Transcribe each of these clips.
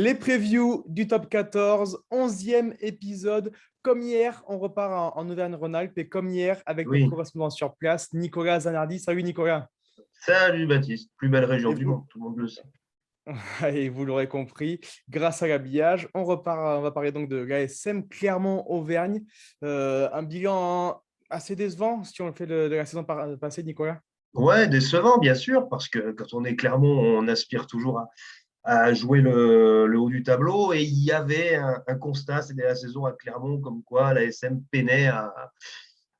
Les previews du top 14, 11e épisode. Comme hier, on repart en Auvergne-Rhône-Alpes et comme hier, avec notre Oui, correspondant sur place, Nicolas Zanardi. Salut Nicolas. salut Baptiste, plus belle région Et du vous, monde, tout le monde le sait. et vous l'aurez compris, grâce à l'habillage, on va parler donc de l'ASM Clermont-Auvergne. Un bilan assez décevant si on le fait de la saison passée, Nicolas. Ouais, décevant bien sûr, parce que quand on est Clermont, on aspire toujours à jouer le haut du tableau. Et il y avait un constat, c'était la saison à Clermont, comme quoi la SM peinait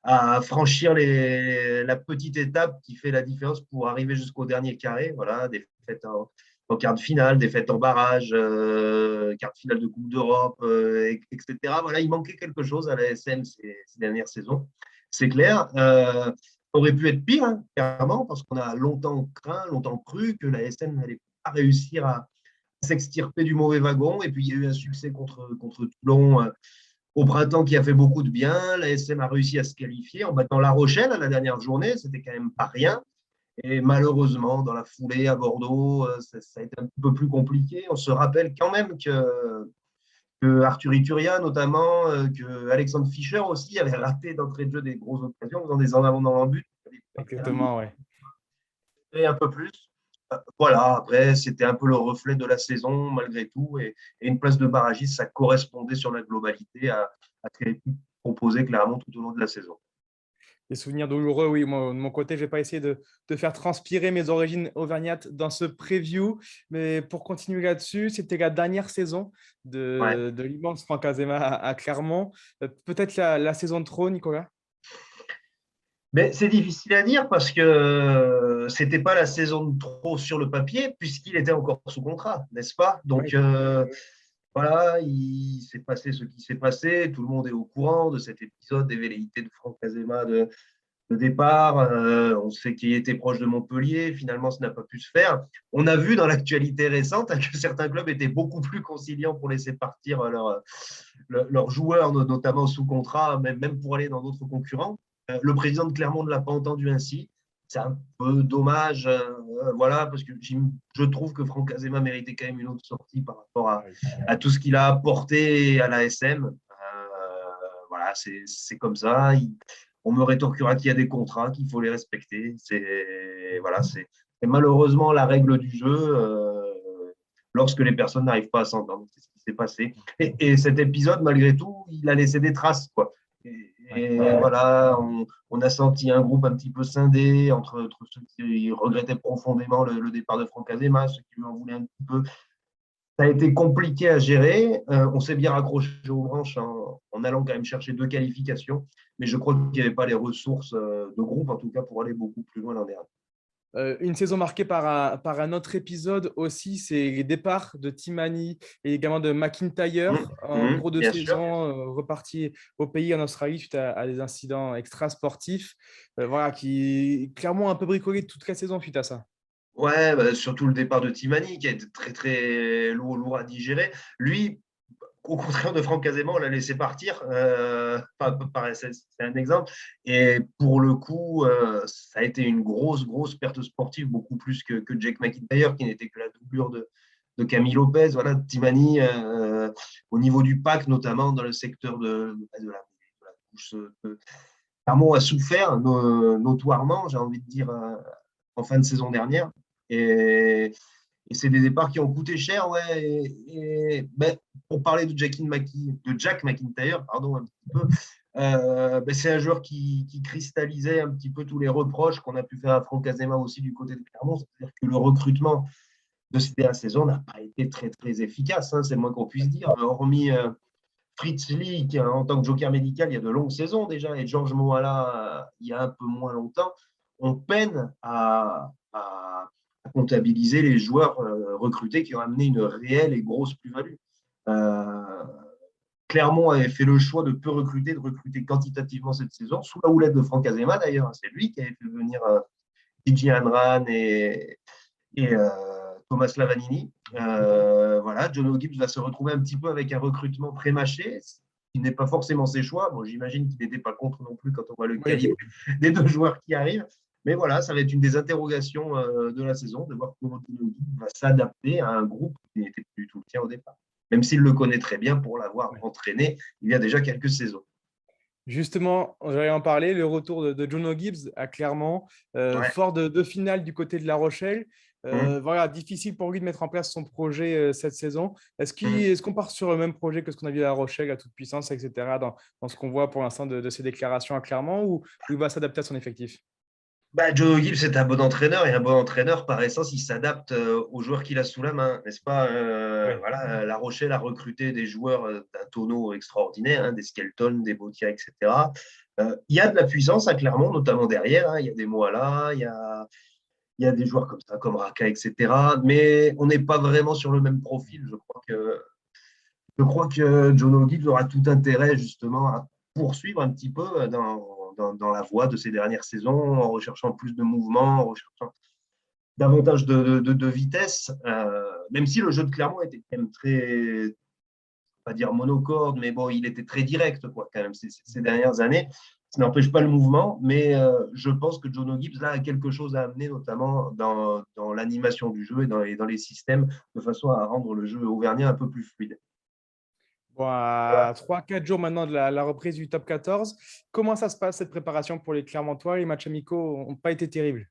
à franchir la petite étape qui fait la différence pour arriver jusqu'au dernier carré. Voilà, défaites en quart de finale, défaites en barrage, quart de finale de Coupe d'Europe, etc. Voilà, il manquait quelque chose à la SM ces dernières saisons. C'est clair. Aurait pu être pire, hein, clairement, parce qu'on a longtemps craint, longtemps cru que la SM n'allait pas réussir à s'extirper du mauvais wagon. Et puis, il y a eu un succès contre Toulon au printemps qui a fait beaucoup de bien. La SM a réussi à se qualifier en battant La Rochelle à la dernière journée. C'était quand même pas rien. Et malheureusement, dans la foulée à Bordeaux, ça a été un peu plus compliqué. On se rappelle quand même que Arthur Ituria, notamment, que Alexandre Fischer aussi avait raté d'entrée de jeu des grosses occasions, en faisant des en avant dans l'embut. Exactement, ouais. Et un peu plus. Voilà, après, c'était un peu le reflet de la saison, malgré tout. Et une place de barragiste, ça correspondait sur la globalité à ce qui avait pu proposer clairement tout au long de la saison. Des souvenirs douloureux, oui. Moi, de mon côté, je vais pas essayer de faire transpirer mes origines auvergnates dans ce preview. Mais pour continuer là-dessus, c'était la dernière saison Ouais. de l'immense Franck Azema à Clermont. Peut-être la saison de trop, Nicolas? Mais c'est difficile à dire parce que c'était pas la saison de trop sur le papier, puisqu'il était encore sous contrat, n'est-ce pas? Donc, Oui. voilà, il s'est passé ce qui s'est passé. Tout le monde est au courant de cet épisode des velléités de Franck Azema de départ. On sait qu'il était proche de Montpellier. Finalement, ça n'a pas pu se faire. On a vu dans l'actualité récente que certains clubs étaient beaucoup plus conciliants pour laisser partir leurs joueurs, notamment sous contrat, même pour aller dans d'autres concurrents. Le président de Clermont ne l'a pas entendu ainsi. C'est un peu dommage, voilà, parce que je trouve que Franck Azema méritait quand même une autre sortie par rapport à tout ce qu'il a apporté à la SM. Voilà, c'est comme ça. On me rétorquera qu'il y a des contrats, qu'il faut les respecter. C'est malheureusement la règle du jeu lorsque les personnes n'arrivent pas à s'entendre. C'est ce qui s'est passé. Et cet épisode, malgré tout, il a laissé des traces, quoi. Et voilà, on a senti un groupe un petit peu scindé entre ceux qui regrettaient profondément le départ de Franck Azema, ceux qui lui en voulaient un petit peu. Ça a été compliqué à gérer. On s'est bien raccroché aux branches en allant quand même chercher 2 qualifications. Mais je crois qu'il n'y avait pas les ressources de groupe, en tout cas, pour aller beaucoup plus loin l'an dernier. Une saison marquée par un autre épisode aussi, c'est les départs de Timani et également de McIntyre en cours de Bien sûr. saison, repartis au pays en Australie suite à des incidents extrasportifs, voilà, qui clairement un peu bricolé toute la saison suite à ça. Ouais, bah, surtout le départ de Timani, qui a été très, très lourd à digérer. Lui, au contraire de Franck Azema, on l'a laissé partir. C'est un exemple. Et pour le coup, ça a été une grosse perte sportive, beaucoup plus que Jake McIntyre, qui n'était que la doublure de Camille Lopez. Voilà, Timani, au niveau du pack, notamment dans le secteur de la couche. Clermont a souffert notoirement, j'ai envie de dire, en fin de saison dernière. Et, et c'est des départs qui ont coûté cher, ouais. Ben, pour parler de Jack McIntyre, pardon, un petit peu, ben, c'est un joueur qui cristallisait un petit peu tous les reproches qu'on a pu faire à Franck Azema aussi du côté de Clermont. C'est-à-dire que le recrutement de cette dernière saison n'a pas été très, très efficace, hein, c'est le moins qu'on puisse dire. Hormis Fritz Lee, qui, en tant que joker médical, il y a de longues saisons déjà, et Georges Moala, il y a un peu moins longtemps, on peine à comptabiliser les joueurs recrutés qui ont amené une réelle et grosse plus-value. Euh, Clermont avait fait le choix de peu recruter, de recruter quantitativement cette saison, sous la houlette de Franck Azema d'ailleurs. C'est lui qui avait fait venir DJ Hanran et Thomas Lavanini. Voilà, John Gibbs va se retrouver un petit peu avec un recrutement pré-mâché, qui n'est pas forcément ses choix. Bon, j'imagine qu'il n'était pas contre non plus quand on voit le Oui. calibre des 2 joueurs qui arrivent. Mais voilà, ça va être une des interrogations de la saison, de voir comment Dino va s'adapter à un groupe qui n'était plus du tout le tien au départ. Même s'il le connaît très bien pour l'avoir entraîné il y a déjà quelques saisons. Justement, j'allais en parler, le retour de Jono Gibbs a clairement Ouais. fort de finale du côté de La Rochelle. Mmh, Voilà, difficile pour lui de mettre en place son projet cette saison. mmh. Est-ce qu'on part sur le même projet que ce qu'on a vu à La Rochelle, à toute puissance, etc., dans ce qu'on voit pour l'instant de ses déclarations à Clermont, ou il va s'adapter à son effectif? Bah, Joe Gibbs est un bon entraîneur et un bon entraîneur, par essence, il s'adapte aux joueurs qu'il a sous la main, n'est-ce pas? Ouais. Voilà, La Rochelle a recruté des joueurs d'un tonneau extraordinaire, hein, des Skelton, des Botia, etc. Il y a de la puissance à Clermont, notamment derrière, hein. Il y a des Moala, il y a des joueurs comme ça, comme Raka, etc. Mais on n'est pas vraiment sur le même profil. Je crois que Jono Gibbs aura tout intérêt justement à poursuivre un petit peu dans la voie de ces dernières saisons, en recherchant plus de mouvement, en recherchant davantage de vitesse, même si le jeu de Clermont était quand même très, pas dire monocorde, mais bon, il était très direct quoi, quand même ces dernières années. Ça n'empêche pas le mouvement, mais je pense que Jono Gibbs là, a quelque chose à amener, notamment dans l'animation du jeu et dans les systèmes, de façon à rendre le jeu auvergnat un peu plus fluide. Bon, à 3-4 jours maintenant de la reprise du top 14, comment ça se passe cette préparation pour les Clermontois? Les matchs amicaux n'ont pas été terribles.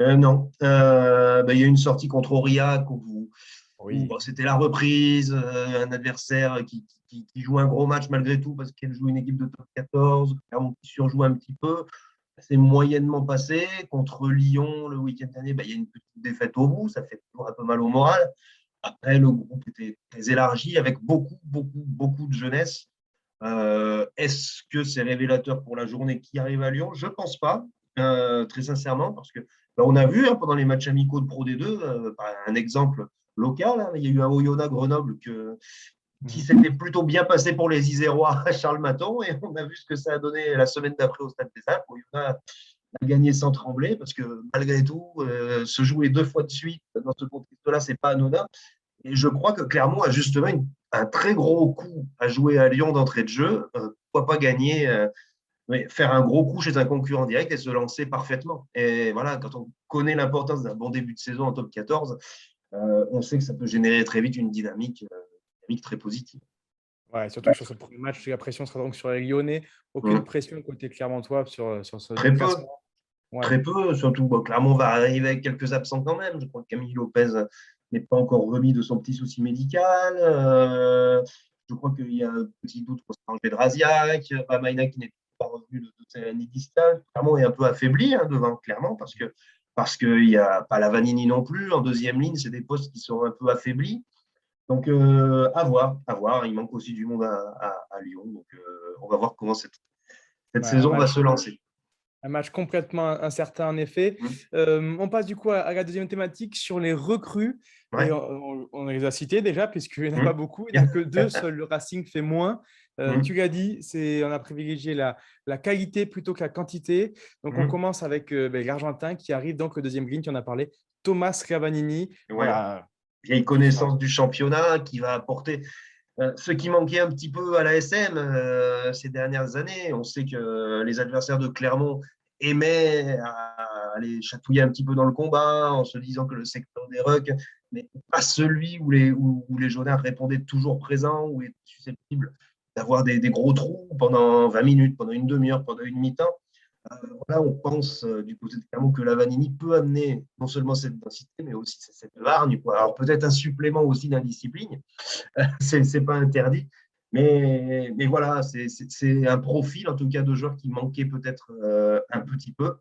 Non. Il y a une sortie contre Aurillac où, Oui. bon, c'était la reprise, un adversaire qui joue un gros match malgré tout parce qu'elle joue une équipe de top 14, Clermont qui surjoue un petit peu. C'est moyennement passé. Contre Lyon, le week-end dernier, il y a une petite défaite au bout, ça fait toujours un peu mal au moral. Après, le groupe était très élargi avec beaucoup, beaucoup, beaucoup de jeunesse. Est-ce que c'est révélateur pour la journée qui arrive à Lyon? Je ne pense pas, très sincèrement, parce que on a vu, hein, pendant les matchs amicaux de Pro D2, un exemple local, hein, il y a eu un Oyonnax Grenoble qui Mhm. s'était plutôt bien passé pour les Isérois à Charles Maton, et on a vu ce que ça a donné la semaine d'après au Stade des Alpes. Oyonnax a gagné sans trembler, parce que malgré tout, se jouer 2 fois de suite dans ce contexte-là, c'est pas anodin. Et je crois que Clermont a justement un très gros coup à jouer à Lyon d'entrée de jeu. Pourquoi pas gagner, faire un gros coup chez un concurrent direct et se lancer parfaitement. Et voilà, quand on connaît l'importance d'un bon début de saison en top 14, on sait que ça peut générer très vite une dynamique très positive. Ouais, surtout que sur ce premier match, la pression sera donc sur les Lyonnais. Aucune Mmh. pression côté Clermontois sur ce Très peu, déplacement. Ouais. très peu, surtout bon, Clermont va arriver avec quelques absents quand même. Je crois que Camille Lopez n'est pas encore remis de son petit souci médical. Je crois qu'il y a un petit doute concernant Gedrasiak, Bamaina qui n'est pas revenu de sa année distale. Clermont est un peu affaibli, hein, devant, clairement, parce qu'il n'y a pas la Vanini non plus. En deuxième ligne, c'est des postes qui sont un peu affaiblis. Donc, à voir, à voir. Il manque aussi du monde à Lyon. Donc, on va voir comment cette Ouais, saison va se lancer. un match complètement incertain en effet. Mmh. On passe du coup à la deuxième thématique sur les recrues. Et Ouais. on les a cités déjà, puisqu'il n'y en a pas Mmh. beaucoup. Il n'y en a que deux. Seul le Racing fait moins. Mmh. Tu l'as dit, on a privilégié la qualité plutôt que la quantité. Donc, on Mmh. commence avec l'Argentin qui arrive, donc le deuxième green, tu en as parlé, Thomas Ravanini. Ouais. Voilà. Vieille Tu fais connaissance du championnat qui va apporter ce qui manquait un petit peu à la SM ces dernières années. On sait que les adversaires de Clermont aimaient aller chatouiller un petit peu dans le combat en se disant que le secteur des rucks n'est pas celui où les Jaunards répondaient toujours présents, ou étaient susceptibles d'avoir des gros trous pendant 20 minutes, pendant une demi-heure, pendant une mi-temps. Voilà, on pense du côté de Clermont que la Vanini peut amener non seulement cette densité, mais aussi cette hargne, quoi. Alors peut-être un supplément aussi d'indiscipline, c'est pas interdit. Mais voilà, c'est un profil en tout cas de joueur qui manquait peut-être un petit peu.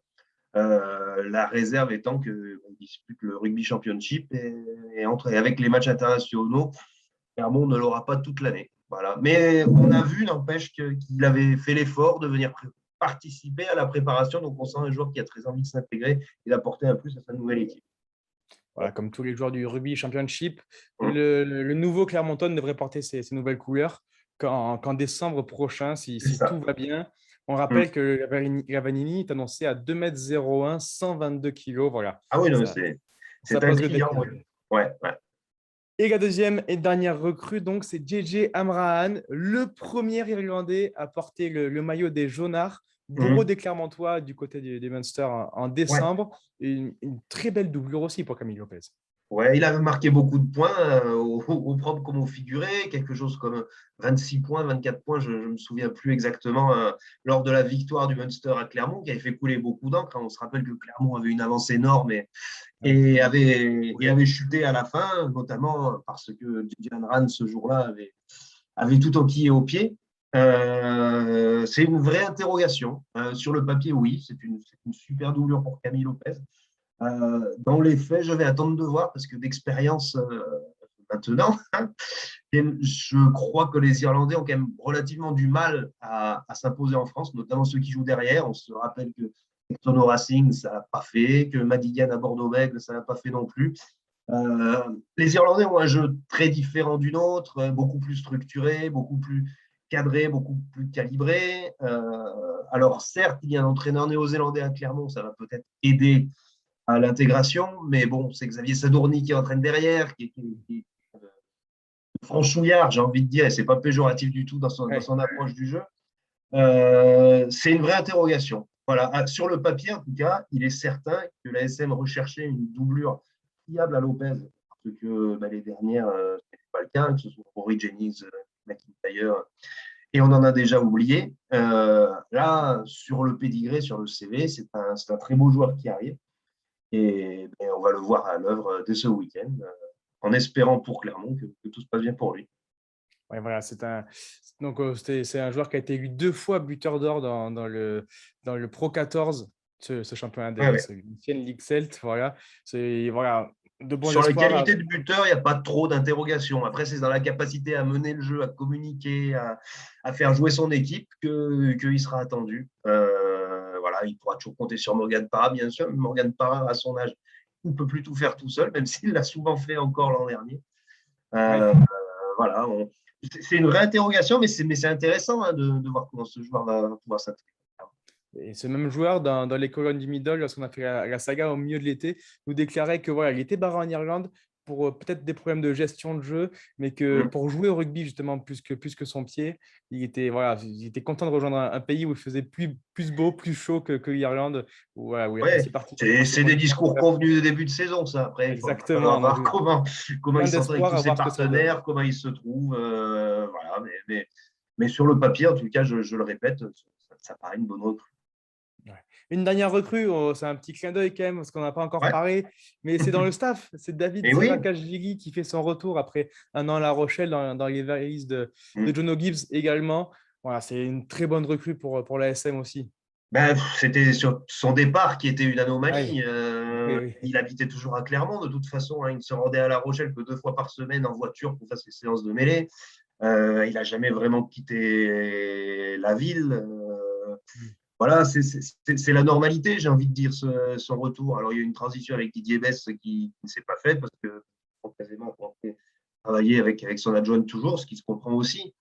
La réserve étant qu'on dispute le rugby championship et avec les matchs internationaux, Clermont ne l'aura pas toute l'année. Voilà. Mais on a vu, n'empêche, qu'il avait fait l'effort de venir participer à la préparation. Donc on sent un joueur qui a très envie de s'intégrer et d'apporter un plus à sa nouvelle équipe. Voilà, comme tous les joueurs du rugby championship, Hum, le nouveau Clermonton devrait porter ses nouvelles couleurs qu'en décembre prochain, c'est si tout ça. va bien. On Hum. rappelle que Gavanini est annoncé à 2,01 m, 122 kg. Voilà, Ah oui, non, ça, c'est ça pose le intriguant. décor. Ouais, ouais. Ouais. Et la deuxième et dernière recrue, donc, c'est JJ Amrahan, le premier Irlandais à porter le maillot des Jaunards Bourreau des Clermontois du côté des Munster en Ouais. décembre. Et une très belle doublure aussi pour Camille Lopez. Ouais, il avait marqué beaucoup de points au propre comme au figuré, quelque chose comme 26 points, 24 points, je ne me souviens plus exactement, lors de la victoire du Munster à Clermont, qui avait fait couler beaucoup d'encre. On se rappelle que Clermont avait une avance énorme Ouais. et avait chuté à la fin, notamment parce que Didier Rand, ce jour-là, avait tout enquillé au pied. C'est une vraie interrogation. Sur le papier, oui, c'est une super doublure pour Camille Lopez. Dans les faits, je vais attendre de voir parce que d'expérience maintenant, je crois que les Irlandais ont quand même relativement du mal à s'imposer en France, notamment ceux qui jouent derrière. On se rappelle que Hector Racing, ça n'a pas fait, que Madigan à Bordeaux-Bègles, ça n'a pas fait non plus. Les Irlandais ont un jeu très différent du nôtre, beaucoup plus structuré, beaucoup plus cadré, beaucoup plus calibré. Alors certes, il y a un entraîneur néo-zélandais à Clermont, ça va peut-être aider à l'intégration, mais bon, c'est Xavier Sadourny qui entraîne derrière, qui franchouillard, j'ai envie de dire, et c'est pas péjoratif du tout dans Ouais. son approche du jeu. C'est une vraie interrogation. Voilà. Sur le papier, en tout cas, il est certain que la SM recherchait une doublure fiable à Lopez, parce que les dernières, ce n'était pas le cas, que ce soit Rory Jennings, McIntyre, et on en a déjà oublié. Là, sur le pédigré, sur le CV, c'est un très beau joueur qui arrive. Et on va le voir à l'œuvre dès ce week-end, en espérant pour Clermont que tout se passe bien pour lui. Ouais, voilà, c'est un joueur qui a été élu 2 fois buteur d'or dans le Pro 14, ce championnat Ouais, de ouais. ce ancienne Ligue Celt. Voilà, c'est voilà, de bons Sur la espoirs. qualité de buteur, il n'y a pas trop d'interrogations. Après, c'est dans la capacité à mener le jeu, à communiquer, à faire jouer son équipe qu'il sera attendu. Voilà, il pourra toujours compter sur Morgan Parra, bien sûr. Mais Morgan Parra, à son âge, il ne peut plus tout faire tout seul, même s'il l'a souvent fait encore l'an dernier. Ouais. Euh, voilà, c'est une vraie interrogation, mais c'est intéressant de voir comment ce joueur va pouvoir s'intégrer. Et ce même joueur, dans les colonnes du middle, lorsqu'on a fait la saga au milieu de l'été, nous déclarait que voilà, il était barré en Irlande pour peut-être des problèmes de gestion de jeu, mais que Mmh. pour jouer au rugby, justement, plus que son pied, il était content de rejoindre un pays où il faisait plus beau, plus chaud que l'Irlande, où il Ouais, apprécie particulièrement ces c'est des conditions. discours convenus de début de saison, ça. Après, il va falloir Exactement. Donc, voir comment il plein s'entend avec d'espoir tous à ses voir ce que ça donne. partenaires, comment il se trouve. Voilà, mais sur le papier, en tout cas, je le répète, ça paraît une bonne recrue. Ouais. Une dernière recrue, c'est un petit clin d'œil quand même, parce qu'on n'a pas encore Ouais, parlé, mais c'est dans le staff. C'est David et oui. Zerakashvili qui fait son retour après un an à La Rochelle dans les valises de Mm. Jono Gibbs également. Voilà, c'est une très bonne recrue pour la SM aussi. Ben, c'était sur son départ qui était une Oui, anomalie. oui, oui. Il habitait toujours à Clermont, de toute façon. Hein, il ne se rendait à La Rochelle que 2 fois par semaine en voiture pour faire ses séances de mêlée. Il n'a jamais vraiment quitté la ville. Mm. Voilà, c'est la normalité, j'ai envie de dire, son retour. Alors, il y a eu une transition avec Didier Besse qui ne s'est pas faite parce que quasiment travailler avec son adjoint toujours, ce qui se comprend aussi.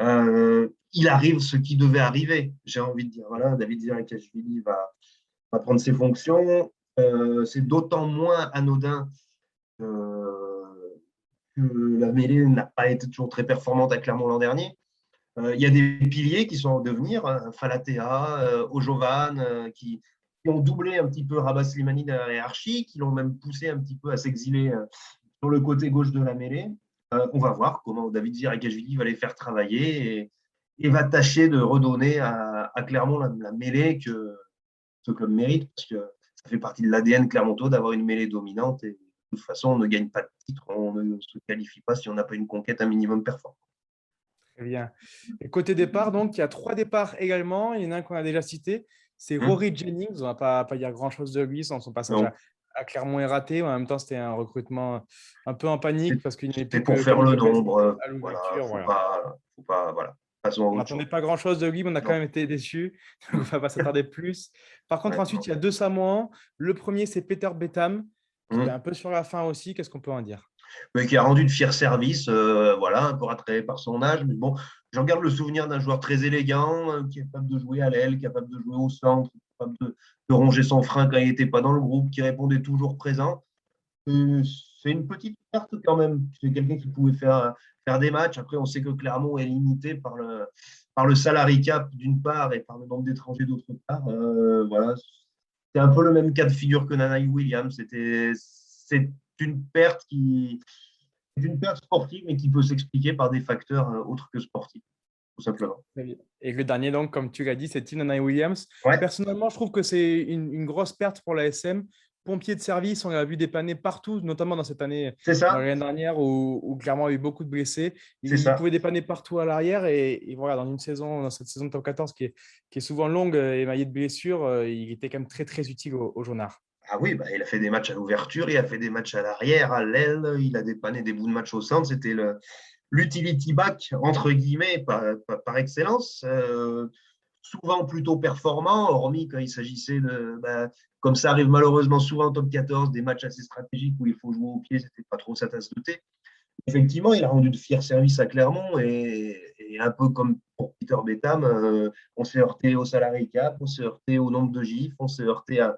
Il arrive ce qui devait arriver, j'ai envie de dire. Voilà, David Zerakashvili va prendre ses fonctions. C'est d'autant moins anodin que la mêlée n'a pas été toujours très performante à Clermont l'an dernier. Il y a des piliers qui sont en devenir, hein, Falatea, Ojovan, qui ont doublé un petit peu Rabat Slimani de la hiérarchie, qui l'ont même poussé un petit peu à s'exiler sur le côté gauche de la mêlée. On va voir comment David Zerakashvili va les faire travailler et va tâcher de redonner à Clermont la mêlée que ce club mérite, parce que ça fait partie de l'ADN clermontois d'avoir une mêlée dominante. Et de toute façon, on ne gagne pas de titre, on ne se qualifie pas si on n'a pas une conquête un minimum performante. Très bien. Et côté départ, donc, il y a 3 départs également. Il y en a un qu'on a déjà cité, c'est Hum. Rory Jennings. On ne va pas dire grand-chose de lui, son passage Non, à Clermont est raté. En même temps, c'était un recrutement un peu en panique parce qu'il n'y avait c'est plus pour que faire Camille le Lopez nombre. à Voilà, l'ouverture. Voilà. faut pas, voilà. Passons à On autre chose. n'attendait pas grand-chose de lui, mais on a quand Non. même été déçus. Donc, on ne va pas s'attarder plus. Par contre, Ouais, ensuite, non. il y a 2 Samoans. Le premier, c'est Peter Betham, qui était Hum. un peu sur la fin aussi. Qu'est-ce qu'on peut en dire? Mais qui a rendu de fiers services, voilà, un peu rattrapé par son âge. Mais bon, j'en garde le souvenir d'un joueur très élégant, qui est capable de jouer à l'aile, capable de jouer au centre, capable de ronger son frein quand il n'était pas dans le groupe, qui répondait toujours présent. C'est une petite perte quand même. C'est quelqu'un qui pouvait faire des matchs. Après, on sait que Clermont est limité par le salary cap d'une part et par le nombre d'étrangers d'autre part. Voilà, c'est un peu le même cas de figure que Nanaï Williams. C'est une perte une perte sportive, mais qui peut s'expliquer par des facteurs autres que sportifs, tout simplement. Et le dernier, donc, comme tu l'as dit, c'est Tim Williams. Ouais, Personnellement, je trouve que c'est une grosse perte pour la SM. Pompier de service, on l'a vu dépanner partout, notamment dans cette année, c'est dans ça, l'année dernière, où clairement il y a eu beaucoup de blessés. c'est Il ça. pouvait dépanner partout à l'arrière. Et voilà, dans une saison, dans cette saison de top 14 qui est souvent longue et émaillée de blessures, il était quand même très, très utile aux Jaunards. Ah oui, bah, il a fait des matchs à l'ouverture, il a fait des matchs à l'arrière, à l'aile, il a dépanné des bouts de match au centre. C'était l'utility back, entre guillemets, par excellence. Souvent plutôt performant, hormis quand il s'agissait comme ça arrive malheureusement souvent en top 14, des matchs assez stratégiques où il faut jouer au pied, c'était pas trop sa tasse de thé. Effectivement, il a rendu de fiers services à Clermont et un peu comme pour Peter Betham, on s'est heurté au salary cap, on s'est heurté au nombre de gifs, on s'est heurté à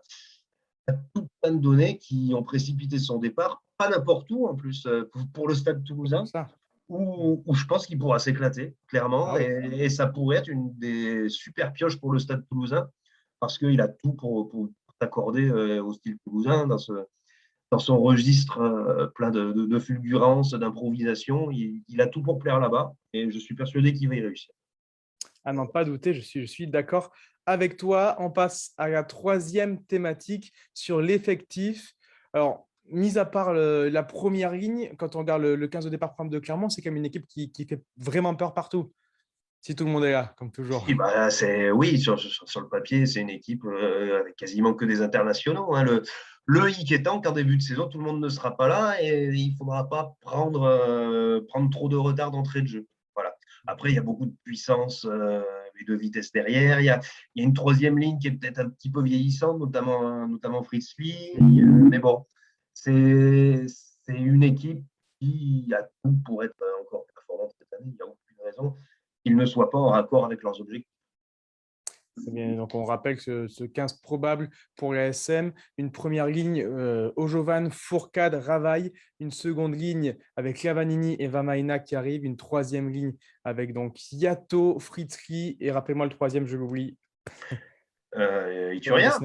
tout plein de données qui ont précipité son départ, pas n'importe où en plus, pour le Stade C'est Toulousain, ça. où je pense qu'il pourra s'éclater, clairement, Ah oui. et ça pourrait être une des super pioches pour le Stade Toulousain, parce qu'il a tout pour s'accorder au style toulousain dans son registre plein de fulgurance, d'improvisation. Il a tout pour plaire là-bas, et je suis persuadé qu'il va y réussir. À n'en pas douter, je suis d'accord avec toi. On passe à la troisième thématique sur l'effectif. Alors, mis à part la première ligne, quand on regarde le 15 de départ par exemple, de Clermont, c'est quand même une équipe qui fait vraiment peur partout, si tout le monde est là, comme toujours. Si, bah, oui, sur le papier, c'est une équipe avec quasiment que des internationaux, hein. Le hic étant qu'en début de saison, tout le monde ne sera pas là et il ne faudra pas prendre trop de retard d'entrée de jeu. Voilà. Après, il y a beaucoup de puissance et de vitesse derrière. Il y a une troisième ligne qui est peut-être un petit peu vieillissante, notamment Fritz Lee. Mais bon, c'est une équipe qui a tout pour être encore performante cette année. Il n'y a aucune raison qu'ils ne soient pas en raccord avec leurs objectifs. Très bien. Donc, on rappelle que ce 15 probable pour la SM, une première ligne Ojovan, Fourcade, Ravaille, une seconde ligne avec Lavanini et Vamaina qui arrive, une troisième ligne avec donc Yato, Fritzli et rappelez-moi le troisième, je l'oublie. Ituria.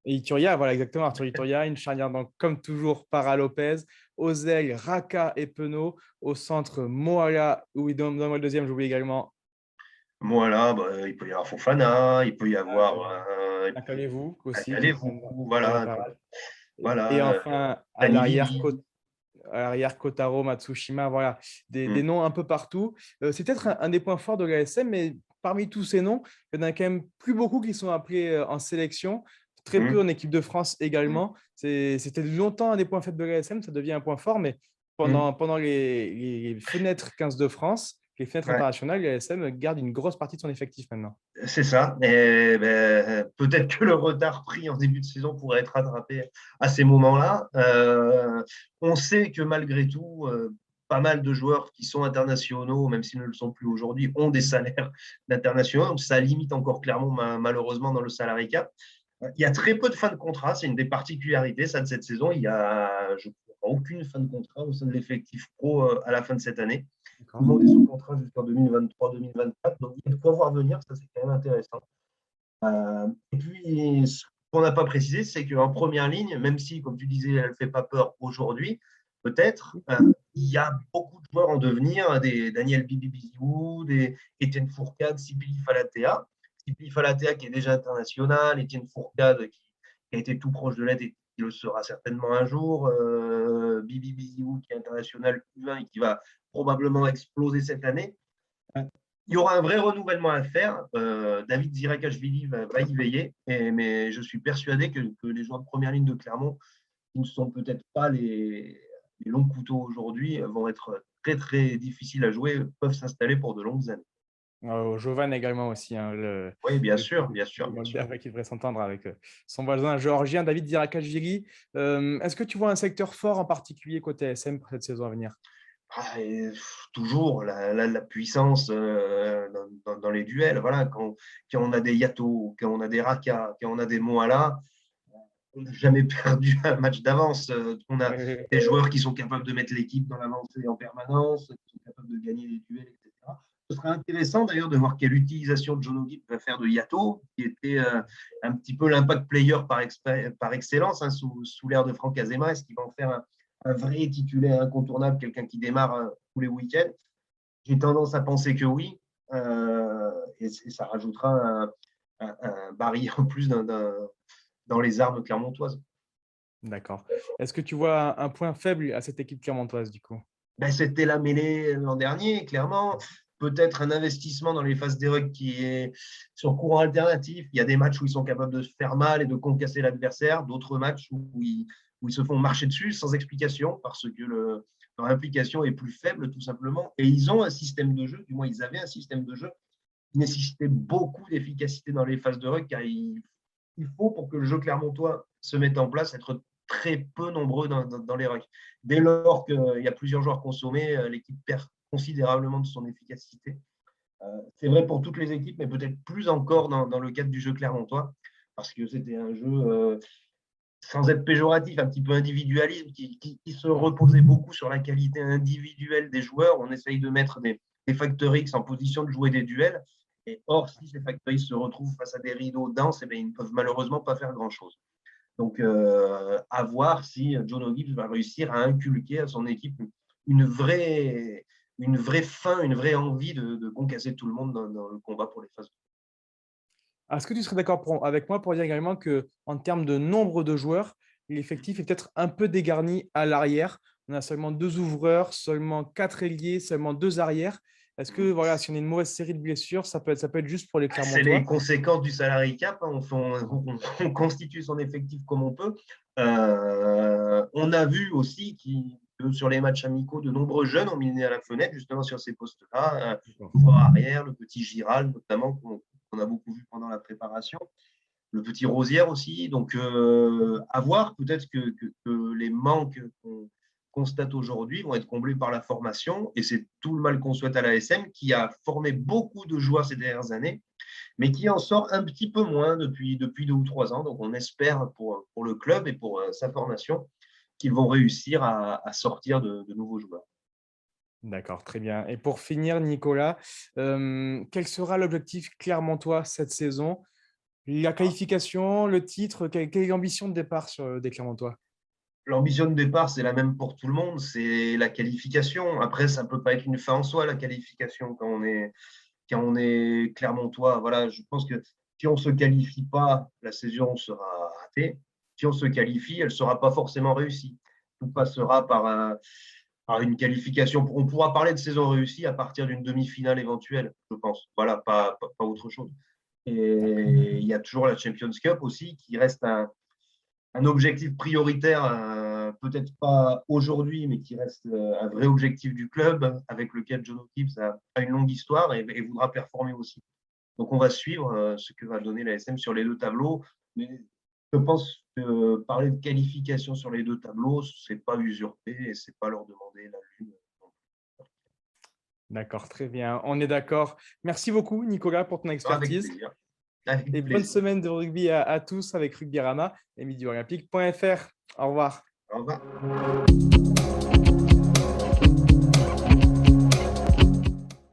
Et Ituria, voilà exactement, Arthur Ituria, une charnière donc comme toujours Para Lopez, aux ailes Raka et Penaud, au centre Moala, oui, dans le deuxième, j'oublie également. Voilà, bah, il peut y avoir Fofana, il peut y avoir Calez-vous aussi, Calez-vous, dans la voilà, parade. Et voilà, enfin, Danili. à l'arrière, Kotaro, Matsushima, voilà, des Mm, noms un peu partout. C'est peut-être un des points forts de l'ASM, mais parmi tous ces noms, il y en a quand même plus beaucoup qui sont appelés en sélection, très peu mm, en équipe de France mm, également. C'était longtemps un des points faibles de l'ASM, ça devient un point fort, mais mm. pendant les fenêtres 15 de France, les fenêtres Ouais, internationales, l'ASM garde une grosse partie de son effectif maintenant. c'est ça. Et ben, peut-être que le retard pris en début de saison pourrait être rattrapé à ces moments-là. On sait que malgré tout, pas mal de joueurs qui sont internationaux, même s'ils ne le sont plus aujourd'hui, ont des salaires d'internationaux. Donc ça limite encore clairement, malheureusement, dans le salarié cap. Il y a très peu de fins de contrat, c'est une des particularités ça, de cette saison. Il y a, je crois, aucune fin de contrat au sein de l'effectif pro à la fin de cette année. Tout le monde est sous contrat jusqu'en 2023-2024, donc il y a de quoi voir venir, ça c'est quand même intéressant. Et puis, ce qu'on n'a pas précisé, c'est qu'en première ligne, même si, comme tu disais, elle ne fait pas peur aujourd'hui, peut-être, il y a beaucoup de joueurs en devenir, des Daniel Bibibiou, des Étienne Fourcade, Sibili Falatea. Sibili Falatea qui est déjà international, Étienne Fourcade qui a été tout proche de l'aide et qui le sera certainement un jour, Bibi Biziou qui est international U20 et qui va probablement exploser cette année. Il y aura un vrai renouvellement à faire. David Zirakashvili va y veiller, mais je suis persuadé que les joueurs de première ligne de Clermont, qui ne sont peut-être pas les longs couteaux aujourd'hui, vont être très très difficiles à jouer, peuvent s'installer pour de longues années. Jovan également aussi, hein, Oui, bien le, sûr, bien le sûr, bien sûr. Moldave qui devrait s'entendre avec son voisin géorgien David Dirakashvili. Est-ce que tu vois un secteur fort en particulier côté SM pour cette saison à venir? Toujours la puissance dans les duels. Voilà, quand on a des Yato, quand on a des Raka, quand on a des Moala, on n'a jamais perdu un match d'avance. On a des joueurs qui sont capables de mettre l'équipe dans l'avancée en permanence, qui sont capables de gagner les duels, etc. Ce serait intéressant d'ailleurs de voir quelle utilisation John O'Gill va faire de Yato, qui était un petit peu l'impact player par excellence sous l'ère de Franck Azema. Est-ce qu'il va en faire un vrai titulaire incontournable, quelqu'un qui démarre tous les week-ends? J'ai tendance à penser que oui. Et ça rajoutera un baril en plus dans les armes clermontoises. D'accord. Est-ce que tu vois un point faible à cette équipe clermontoise, du coup? Ben, c'était la mêlée l'an dernier, clairement. Peut-être un investissement dans les phases des rucks qui est sur courant alternatif. Il y a des matchs où ils sont capables de se faire mal et de concasser l'adversaire, d'autres matchs où ils se font marcher dessus sans explication parce que leur implication est plus faible, tout simplement. Et ils ont un système de jeu, du moins ils avaient un système de jeu qui nécessitait beaucoup d'efficacité dans les phases de ruck, car il faut, pour que le jeu clermontois se mette en place, être très peu nombreux dans les rucks. Dès lors qu'il y a plusieurs joueurs consommés, l'équipe perd considérablement de son efficacité. C'est vrai pour toutes les équipes, mais peut-être plus encore dans le cadre du jeu clermontois, parce que c'était un jeu, sans être péjoratif, un petit peu individualisme, qui se reposait beaucoup sur la qualité individuelle des joueurs. On essaye de mettre des facteurs X en position de jouer des duels. Et or, si ces facteurs X se retrouvent face à des rideaux denses, ils ne peuvent malheureusement pas faire grand-chose. Donc, à voir si John O'Gill va réussir à inculquer à son équipe une vraie faim, une vraie envie de concasser tout le monde dans le combat pour les phases. Est-ce que tu serais d'accord avec moi pour dire également qu'en termes de nombre de joueurs, l'effectif est peut-être un peu dégarni à l'arrière? On a seulement 2 ouvreurs, seulement 4 ailiers, seulement 2 arrières. Est-ce que voilà, si on a une mauvaise série de blessures, ça peut être juste pour les C'est les Clermontois? conséquences du salary cap. On constitue son effectif comme on peut. On a vu aussi que sur les matchs amicaux, de nombreux jeunes ont mis le nez à la fenêtre, justement sur ces postes-là. Joueur arrière, le petit Giral, notamment, qu'on a beaucoup vu pendant la préparation. Le petit Rosière aussi. Donc, à voir, peut-être que les manques qu'on constate aujourd'hui vont être comblés par la formation. Et c'est tout le mal qu'on souhaite à l'ASM, qui a formé beaucoup de joueurs ces dernières années, mais qui en sort un petit peu moins depuis 2 ou 3 ans. Donc, on espère pour le club et pour sa formation qu'ils vont réussir à sortir de nouveaux joueurs. D'accord, très bien. Et pour finir, Nicolas, quel sera l'objectif clermontois cette saison? La qualification, le titre, quelle est l'ambition de départ des Clermontois? L'ambition de départ, c'est la même pour tout le monde, c'est la qualification. Après, ça ne peut pas être une fin en soi, la qualification, quand on est clermontois. Voilà, je pense que si on ne se qualifie pas, la saison sera ratée. Si on se qualifie, elle ne sera pas forcément réussie. Tout passera par une qualification. On pourra parler de saison réussie à partir d'une demi-finale éventuelle, je pense. Voilà, pas autre chose. Et il y a toujours la Champions Cup aussi, qui reste un objectif prioritaire, peut-être pas aujourd'hui, mais qui reste un vrai objectif du club, avec lequel John O'Gibbs a une longue histoire et voudra performer aussi. Donc, on va suivre ce que va donner la SM sur les 2 tableaux. Mais je pense que parler de qualification sur les 2 tableaux, ce n'est pas usurper et ce n'est pas leur demander la lune. D'accord, très bien. On est d'accord. Merci beaucoup, Nicolas, pour ton Avec expertise. plaisir. Avec Et bonne plaisir. semaine de rugby à tous avec Rugbyrama et midioolympique.fr. Au revoir. Au revoir.